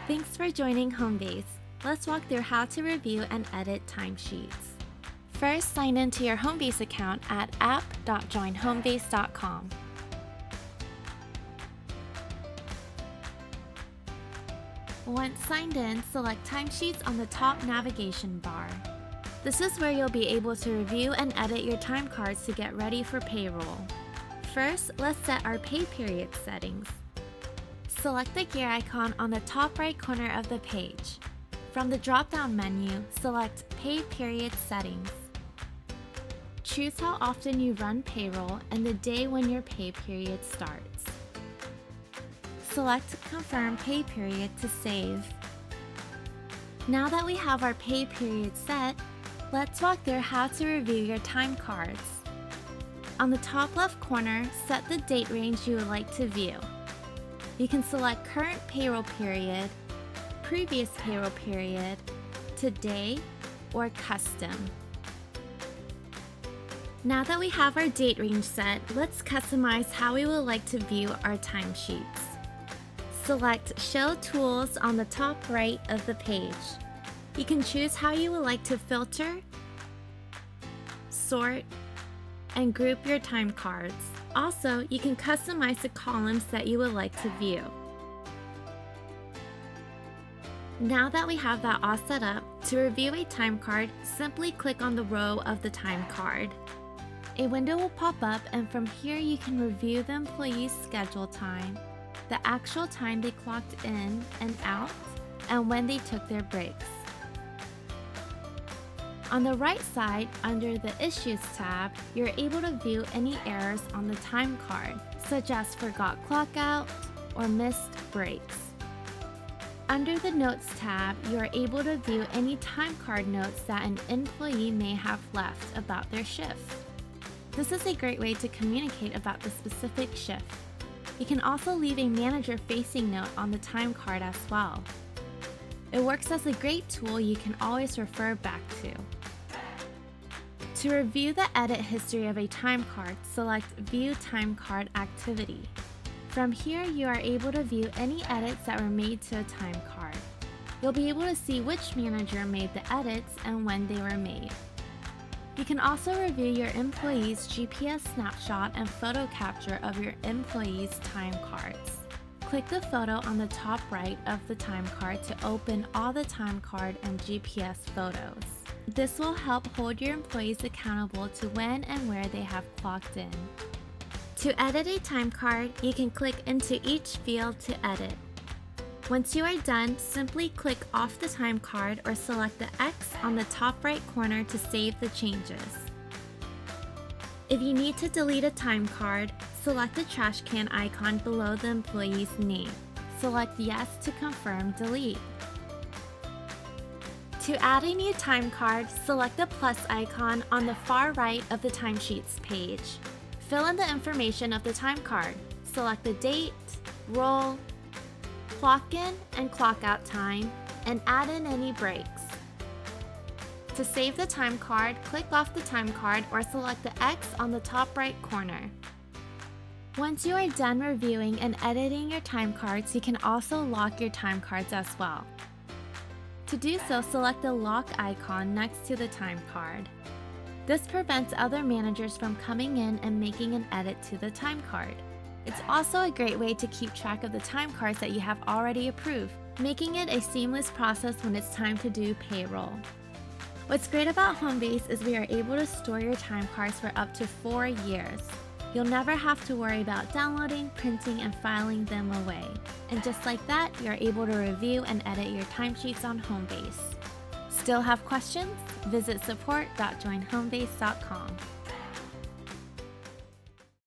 Thanks for joining Homebase. Let's walk through how to review and edit timesheets. First, sign into your Homebase account at app.joinhomebase.com. Once signed in, select Timesheets on the top navigation bar. This is where you'll be able to review and edit your time cards to get ready for payroll. First, let's set our pay period settings. Select the gear icon on the top right corner of the page. From the drop-down menu, select Pay Period Settings. Choose how often you run payroll and the day when your pay period starts. Select Confirm Pay Period to save. Now that we have our pay period set, let's walk through how to review your time cards. On the top left corner, set the date range you would like to view. You can select Current Payroll Period, Previous Payroll Period, Today, or Custom. Now that we have our date range set, let's customize how we would like to view our timesheets. Select Show Tools on the top right of the page. You can choose how you would like to filter, sort, and group your time cards. Also, you can customize the columns that you would like to view. Now that we have that all set up, to review a time card, simply click on the row of the time card. A window will pop up, and from here you can review the employee's schedule time, the actual time they clocked in and out, and when they took their breaks. On the right side, under the Issues tab, you're able to view any errors on the time card, such as forgot clock out or missed breaks. Under the Notes tab, you are able to view any time card notes that an employee may have left about their shift. This is a great way to communicate about the specific shift. You can also leave a manager-facing note on the time card as well. It works as a great tool you can always refer back to. To review the edit history of a time card, select View Time Card Activity. From here, you are able to view any edits that were made to a time card. You'll be able to see which manager made the edits and when they were made. You can also review your employee's GPS snapshot and photo capture of your employee's time cards. Click the photo on the top right of the time card to open all the time card and GPS photos. This will help hold your employees accountable to when and where they have clocked in. To edit a time card, you can click into each field to edit. Once you are done, simply click off the time card or select the X on the top right corner to save the changes. If you need to delete a time card, select the trash can icon below the employee's name. Select Yes to confirm delete. To add a new time card, select the plus icon on the far right of the Timesheets page. Fill in the information of the time card. Select the date, role, clock in and clock out time, and add in any breaks. To save the time card, click off the time card or select the X on the top right corner. Once you are done reviewing and editing your time cards, you can also lock your time cards as well. To do so, select the lock icon next to the time card. This prevents other managers from coming in and making an edit to the time card. It's also a great way to keep track of the time cards that you have already approved, making it a seamless process when it's time to do payroll. What's great about Homebase is we are able to store your time cards for up to 4 years. You'll never have to worry about downloading, printing, and filing them away. And just like that, you're able to review and edit your timesheets on Homebase. Still have questions? Visit support.joinhomebase.com.